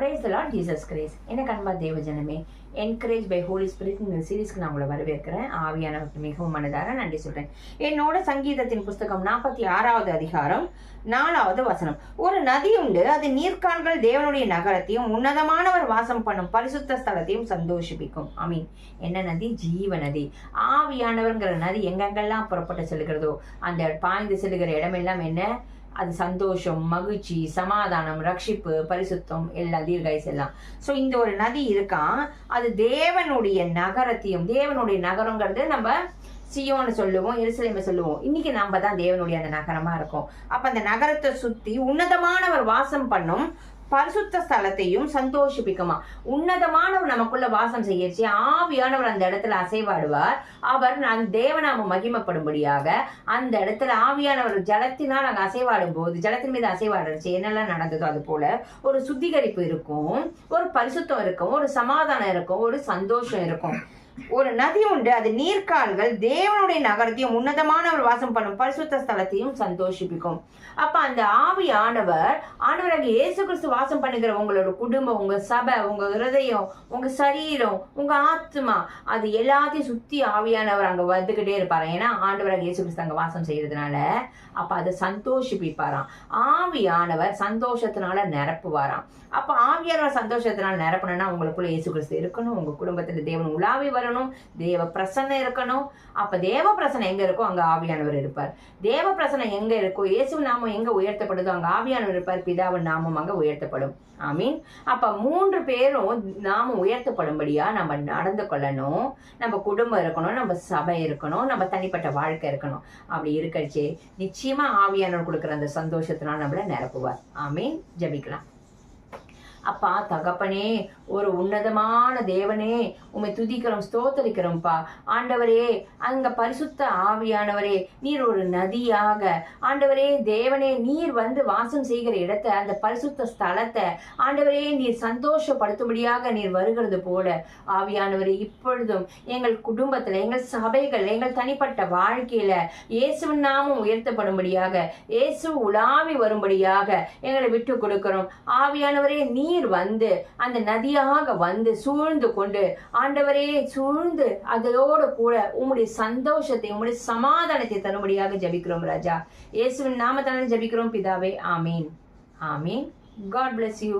Praise the Lord Jesus Christ. என்ன கண்பா தேவ ஜனமே, என்கரேஜ் பை ஹோலி ஸ்பிரிட் இந்த சீரீஸ்க்கு நான் உங்களை வரவேற்கிறேன். ஆவியானவருக்கு மிகவும் மனதார நன்றி சொல்றேன். என்னோட சங்கீதத்தின் புஸ்தகம் 46வது அதிகாரம் 4வது வசனம். ஒரு நதி உண்டு, அது நீர்க்கால்கள் தேவனுடைய நகரத்தையும் உன்னதமானவர் வாசம் பண்ணும் பரிசுத்த ஸ்தலத்தையும் சந்தோஷிப்பிக்கும். ஆமீன். என்ன நதி? ஜீவ நதி. ஆவியானவர்ங்கிற நதி எங்கெங்கெல்லாம் புறப்பட்டு செல்கிறதோ அந்த பாய்ந்து செல்லுகிற இடமெல்லாம் என்ன? அது சந்தோஷம், மகிழ்ச்சி, சமாதானம், ரட்சிப்பு, பரிசுத்தம் எல்லாம் தீர்காயுசு எல்லாம். ஸோ இந்த ஒரு நதி இருக்கான். அது தேவனுடைய நகரத்தையும், தேவனுடைய நகரங்கிறது நம்ம சியோன்னு சொல்லுவோம், எருசலேமை சொல்லுவோம். இன்னைக்கு நம்ம தான் தேவனுடைய அந்த நகரமா இருக்கோம். அப்ப அந்த நகரத்தை சுத்தி உன்னதமானவர் வாசம் பண்ணும் பரிசுத்த ஸ்தலத்தையும் சந்தோஷிப்பிக்குமா. உன்னதமானவர் நமக்குள்ள வாசம் செய்யச்சு. ஆவியானவர் அந்த இடத்துல அசைவாடுவார். அவர் தேவநாம மகிமைப்படும்படியாக அந்த இடத்துல ஆவியானவர் ஜலத்தினால் அங்க அசைவாடும் போது, ஜலத்தின் மீது அசைவாடுச்சு என்னெல்லாம் நடந்ததோ அது போல ஒரு சுத்திகரிப்பு இருக்கும், ஒரு பரிசுத்தம் இருக்கும், ஒரு சமாதானம் இருக்கும், ஒரு சந்தோஷம் இருக்கும். ஒரு நதி உண்டு, அது நீர்க்கால்கள் தேவனுடைய நகரத்தையும் உன்னதமானவர் வாசம் பண்ணும் பரிசுத்த ஸ்தலத்தையும் சந்தோஷிப்பிக்கும். அப்ப அந்த ஆவியானவர், ஆண்டவராகிய இயேசு கிறிஸ்து வாசம் பண்ணுகிற உங்களோட குடும்பம், உங்க சபை, உங்க ஹிருதயம், உங்க சரீரம், உங்க ஆத்மா, அது எல்லாத்தையும் சுத்தி ஆவியானவர் அங்க வந்துகிட்டே இருப்பாரு. ஏன்னா ஆண்டவராகிய இயேசு கிறிஸ்து அங்க வாசம் செய்யறதுனால அப்ப அதை சந்தோஷிப்பிப்பாராம். ஆவியானவர் சந்தோஷத்தினால நிரப்புவாராம். அப்ப ஆவியானவர் சந்தோஷத்தினால நிரப்பணும்னா உங்களுக்குள்ள இயேசு கிறிஸ்து இருக்கணும், உங்க குடும்பத்துல தேவன் உலாவி வரணும், தேவ பிரசன்னம் இருக்கணும். அப்ப தேவ பிரசன்னம் எங்க இருக்கோ அங்க ஆவியானவர் இருப்பார். தேவ பிரசன்னம் எங்க இருக்கோ, இயேசு நாமம் எங்க உயர்த்தப்படுதோ அங்க ஆவியானவர் இருப்பார். பிதாவின் நாமம் அங்க உயர்த்தப்படும். ஆமீன். அப்ப 3 பேரும் நாம உயர்த்தப்படும்படியா நம்ம நடந்து கொள்ளணும். நம்ம குடும்பம் இருக்கணும், நம்ம சபை இருக்கணும், நம்ம தனிப்பட்ட வாழ்க்கை இருக்கணும். அப்படி இருக்கச்சே நிச்சயமா ஆவியானவர் கொடுக்குற அந்த சந்தோஷத்தினால நம்மள நிரப்புவார். ஆமீன். ஜெபிக்கலாம். அப்பா தகப்பனே, ஒரு உன்னதமான தேவனே, உம்மை துதிக்கிறோம், ஸ்தோத்தரிக்கிறோம்ப்பா. ஆண்டவரே, அங்க பரிசுத்த ஆவியானவரே, நீர் ஒரு நதியாக, ஆண்டவரே தேவனே, நீர் வந்து வாசம் செய்கிற இடத்தை, அந்த பரிசுத்த ஸ்தலத்தை ஆண்டவரே நீர் சந்தோஷப்படுத்தும்படியாக நீர் வருகிறது போல ஆவியானவரே, இப்பொழுதும் எங்கள் குடும்பத்துல, எங்கள் சபைகள், எங்கள் தனிப்பட்ட வாழ்க்கையில இயேசுவின் நாமம் உயர்த்தப்படும்படியாக, இயேசு உலாவி வரும்படியாக எங்களை விட்டு கொடுக்கிறோம். ஆவியானவரே, நீர் வந்து அந்த நதியாக வந்து சூழ்ந்து கொண்டு ஆண்டவரே சூழ்ந்து அதோடு கூட உம்முடைய சந்தோஷத்தை, உம்முடைய சமாதானத்தை தரும்படியாக ஜெபிக்கிறோம் ராஜா. இயேசுவின் நாமத்தால் ஜெபிக்கிறோம் பிதாவே. ஆமீன். ஆமீன். God bless you.